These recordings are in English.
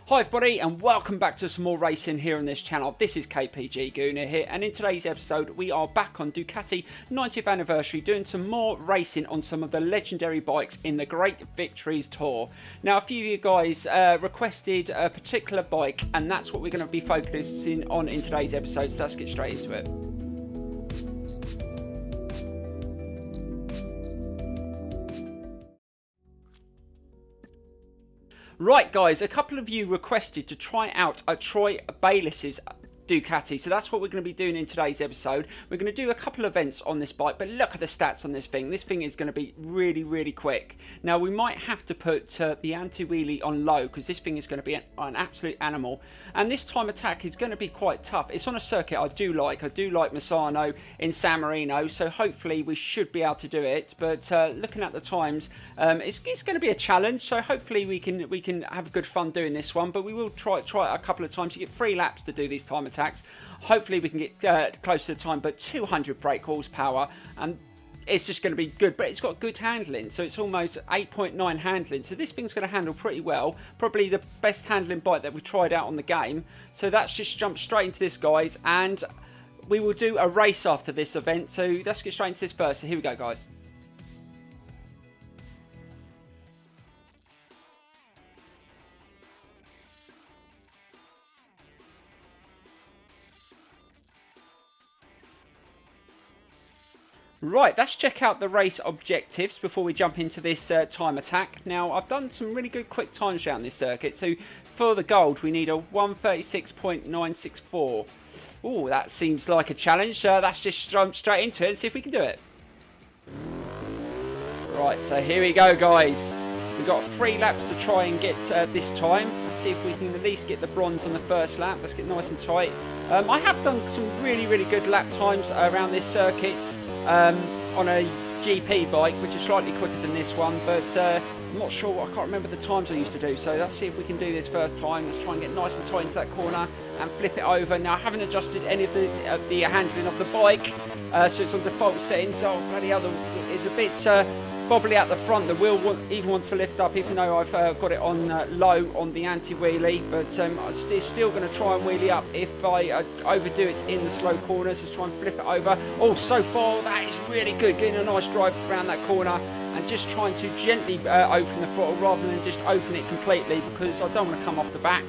Hi everybody and welcome back to some more racing here on this channel. This is KPG-GOONER here, and in today's episode we are back on Ducati 90th anniversary doing some more racing on some of the legendary bikes in the Great Victories Tour. Now a few of you guys requested a particular bike, and that's what we're going to be focusing on in today's episode, so let's get straight into it. Right guys, a couple of you requested to try out a Troy Bayliss's Ducati, so that's what we're going to be doing in today's episode. We're going to do a couple of events on this bike, but look at the stats on this thing. This thing is going to be really quick. Now we might have to put the anti-wheelie on low because this thing is going to be an absolute animal, and this time attack is going to be quite tough. It's on a circuit I do like Misano in San Marino, so hopefully we should be able to do it, but looking at the times, it's going to be a challenge, so hopefully we can have good fun doing this one, but we will try it a couple of times. You get 3 laps to do these time attacks. Hopefully we can get close to the time, but 200 brake horsepower, and it's just going to be good. But it's got good handling, so it's almost 8.9 handling, so this thing's going to handle pretty well. Probably the best handling bike that we've tried out on the game. So that's just jumped straight into this, guys, and we will do a race after this event, so let's get straight into this first. So here we go, guys. Right, let's check out the race objectives before we jump into this time attack. Now, I've done some really good quick times around this circuit. So, for the gold, we need a 1:36.964. Oh, that seems like a challenge. Let's just jump straight into it and see if we can do it. Right, so here we go, guys. We've got 3 laps to try and get this time. Let's see if we can at least get the bronze on the first lap. Let's get nice and tight. I have done some really good lap times around this circuit on a GP bike, which is slightly quicker than this one, but I'm not sure. I can't remember the times I used to do, so let's see if we can do this first time. Let's try and get nice and tight into that corner and flip it over. Now I haven't adjusted any of the handling of the bike, so it's on default settings. Oh bloody hell, it's a bit bobbly out the front. The wheel even wants to lift up, even though I've got it on low on the anti-wheelie, but it's still going to try and wheelie up if I overdo it in the slow corners. Let's try and flip it over. Oh, so far that is really good, getting a nice drive around that corner and just trying to gently open the throttle rather than just open it completely, because I don't want to come off the back.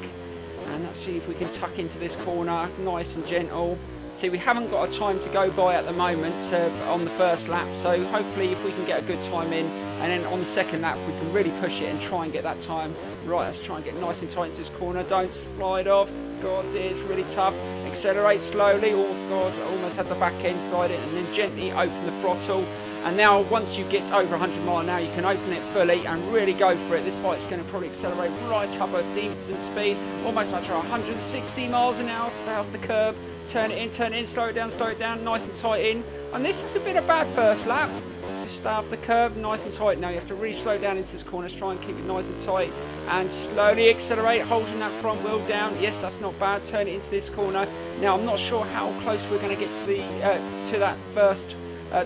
And let's see if we can tuck into this corner nice and gentle. See, we haven't got a time to go by at the moment on the first lap, so hopefully if we can get a good time in, and then on the second lap we can really push it and try and get that time. Right, let's try and get nice and tight into this corner. Don't slide off. God dear, it's really tough. Accelerate slowly. Oh God, I almost had the back end slide in, and then gently open the throttle. And now once you get over 100 mile an hour, you can open it fully and really go for it. This bike's going to probably accelerate right up a decent speed, almost up to 160 miles an hour to stay off the curb. Turn it in, slow it down, nice and tight in. And this has been a bad first lap. Just stay off the curb, nice and tight. Now you have to really slow down into this corner, try and keep it nice and tight, and slowly accelerate, holding that front wheel down. Yes, that's not bad. Turn it into this corner. Now I'm not sure how close we're going to get to that first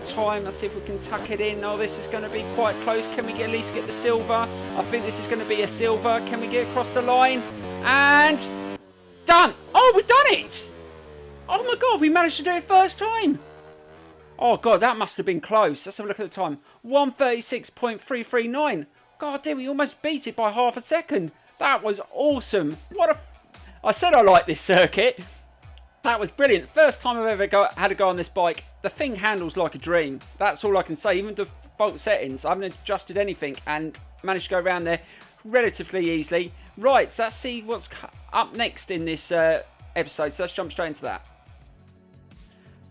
time. Let's see if we can tuck it in. Oh, this is going to be quite close. Can we at least get the silver? I think this is going to be a silver. Can we get across the line? And done. Oh, we've done it. Oh my God, we managed to do it first time. Oh God, that must have been close. Let's have a look at the time. 1:36.339. God damn, we almost beat it by half a second. That was awesome. I said I like this circuit. That was brilliant. First time I've ever had a go on this bike. The thing handles like a dream. That's all I can say. Even default settings, I haven't adjusted anything and managed to go around there relatively easily. Right, so let's see what's up next in this episode. So let's jump straight into that.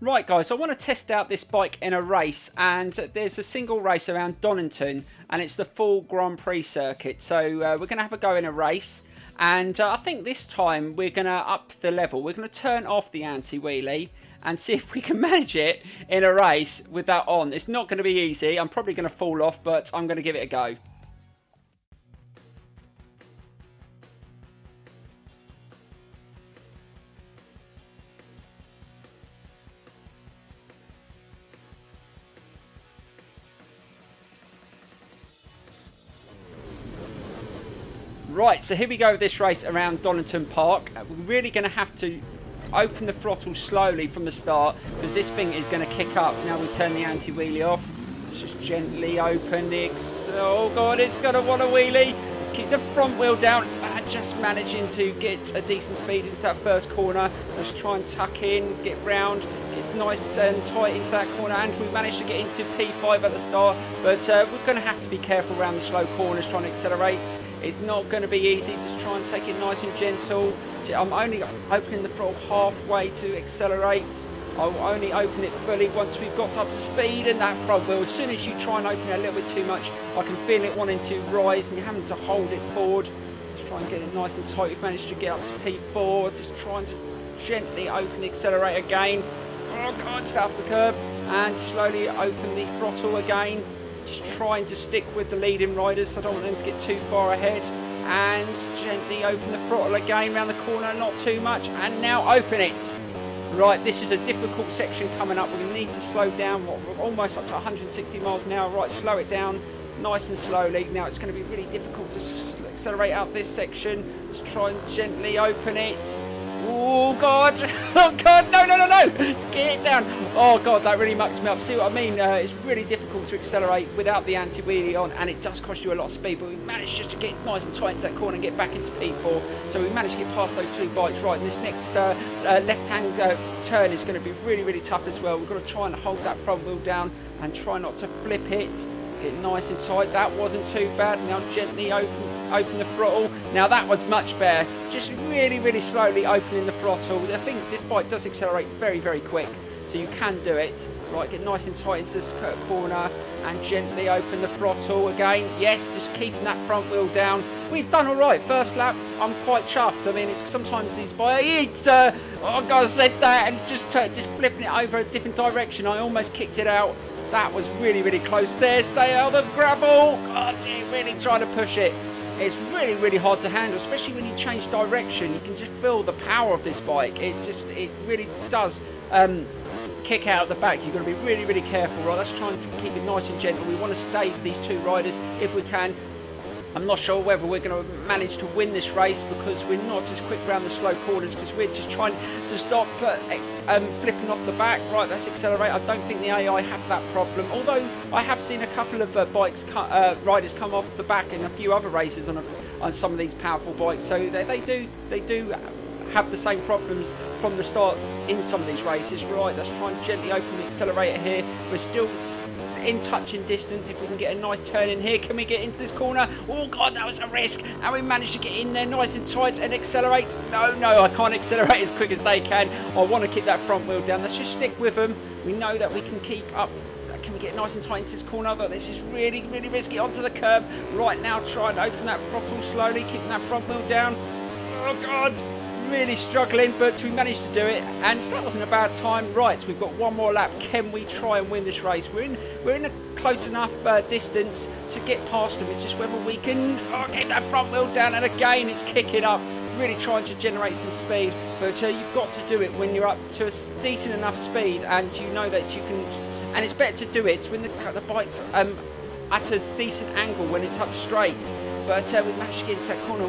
Right guys, I want to test out this bike in a race, and there's a single race around Donington, and it's the full Grand Prix circuit. So we're going to have a go in a race, and I think this time we're going to up the level. We're going to turn off the anti-wheelie and see if we can manage it in a race with that on. It's not going to be easy. I'm probably going to fall off, but I'm going to give it a go. Right, so here we go with this race around Donington Park. We're really going to have to open the throttle slowly from the start because this thing is going to kick up. Now we turn the anti-wheelie off. Let's just gently open the... Oh God, it's going to want a wheelie. Let's keep the front wheel down. Just managing to get a decent speed into that first corner. Let's try and tuck in, get round, get nice and tight into that corner, and we managed to get into P5 at the start, but we're going to have to be careful around the slow corners trying to accelerate. It's not going to be easy. Just try and take it nice and gentle. I'm only opening the throttle halfway to accelerate. I'll only open it fully once we've got up to speed in that front wheel. As soon as you try and open it a little bit too much, I can feel it wanting to rise and you're having to hold it forward. Try and get it nice and tight. We've managed to get up to P4. Just trying to gently open the accelerator again. Oh God, stay off the curb. And slowly open the throttle again. Just trying to stick with the leading riders. I don't want them to get too far ahead. And gently open the throttle again around the corner. Not too much. And now open it. Right, this is a difficult section coming up. We're going to need to slow down. We're almost up to 160 miles an hour. Right, slow it down. Nice and slowly. Now it's going to be really difficult to accelerate out this section. Let's try and gently open it. Oh God! Oh God! No! Let's get it down. Oh God, that really mucks me up. See what I mean? It's really difficult to accelerate without the anti-wheelie on, and it does cost you a lot of speed. But we managed just to get nice and tight into that corner and get back into P4. So we managed to get past those two bikes. Right, and this next left-hand turn is going to be really, really tough as well. We've got to try and hold that front wheel down and try not to flip it. Get nice and tight. That wasn't too bad. Now gently open the throttle. Now that was much better. Just really, really slowly opening the throttle. I think this bike does accelerate very, very quick, so you can do it. Right, get nice and tight into this corner and gently open the throttle again. Yes, just keeping that front wheel down. We've done all right. First lap, I'm quite chuffed. I mean, it's sometimes these bikes, oh God, I said that, and just flipping it over a different direction. I almost kicked it out. That was really, really close there. Stay out of the gravel. God, really trying to push it. It's really, really hard to handle, especially when you change direction. You can just feel the power of this bike. It really does kick out of the back. You've got to be really, really careful. Right, let's try and keep it nice and gentle. We want to stay with these two riders if we can. I'm not sure whether we're going to manage to win this race because we're not as quick around the slow corners because we're just trying to stop flipping off the back. Right, let's accelerate. I don't think the AI have that problem, although I have seen a couple of riders come off the back in a few other races on some of these powerful bikes, so they do have the same problems from the start in some of these races. Right, let's try and gently open the accelerator here. We're still in touching distance. If we can get a nice turn in here, can we get into this corner? Oh God, that was a risk, and we managed to get in there nice and tight and accelerate. No, I can't accelerate as quick as they can. I want to keep that front wheel down. Let's just stick with them. We know that we can keep up. Can we get nice and tight into this corner? But this is really, really risky. Onto the curb. Right now, try and open that throttle slowly, keeping that front wheel down. Oh God, really struggling, but we managed to do it, and that wasn't a bad time. Right, we've got one more lap. Can we try and win this race? We're in a close enough distance to get past them. It's just whether we can get that front wheel down, and again it's kicking up, really trying to generate some speed. But you've got to do it when you're up to a decent enough speed, and you know that you can. And it's better to do it when the bike's at a decent angle when it's up straight. But we managed to get into that corner.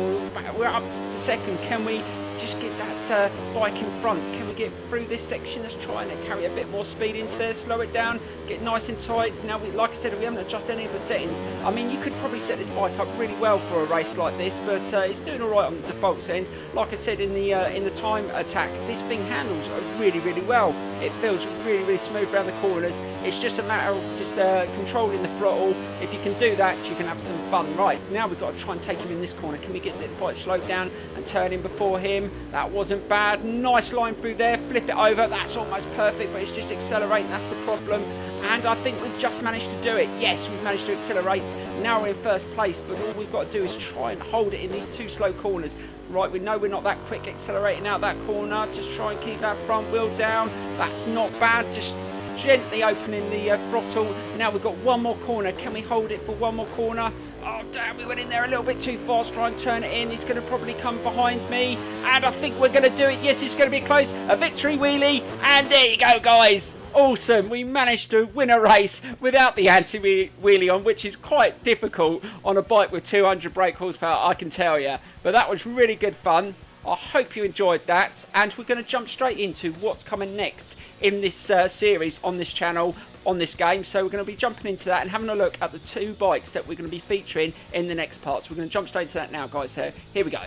We're up to second. Can we just get that bike in front? Can we get through this section? Let's try and carry a bit more speed into there, slow it down, get nice and tight. Now, like I said, we haven't adjusted any of the settings. I mean, you could probably set this bike up really well for a race like this, but it's doing all right on the default settings. Like I said in the time attack, this thing handles really, really well. It feels really, really smooth around the corners. It's just a matter of just controlling the throttle. If you can do that, you can have some fun. Right, now we've got to try and take him in this corner. Can we get the bike slowed down and turn in before him? That wasn't bad. Nice line through there. Flip it over. That's almost perfect, but it's just accelerating. That's the problem. And I think we've just managed to do it. Yes, we've managed to accelerate. Now we're in first place, but all we've got to do is try and hold it in these two slow corners. Right, we know we're not that quick accelerating out that corner. Just try and keep that front wheel down. That's not bad. Just gently opening the throttle. Now we've got one more corner. Can we hold it for one more corner? Oh damn, we went in there a little bit too fast. Try and turn it in. He's going to probably come behind me, and I think we're going to do it. Yes, it's going to be close. A victory wheelie, and there you go, guys. Awesome, we managed to win a race without the anti-wheelie on, which is quite difficult on a bike with 200 brake horsepower, I can tell you. But that was really good fun. I hope you enjoyed that, and we're going to jump straight into what's coming next in this series on this channel, on this game. So we're going to be jumping into that and having a look at the 2 bikes that we're going to be featuring in the next part. So we're going to jump straight into that now, guys. So here we go.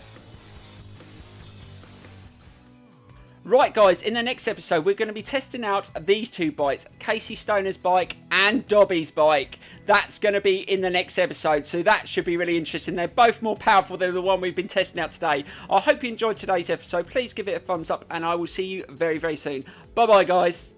Right, guys, in the next episode, we're going to be testing out these 2 bikes, Casey Stoner's bike and Dobby's bike. That's going to be in the next episode, so that should be really interesting. They're both more powerful than the one we've been testing out today. I hope you enjoyed today's episode. Please give it a thumbs up, and I will see you very, very soon. Bye-bye, guys.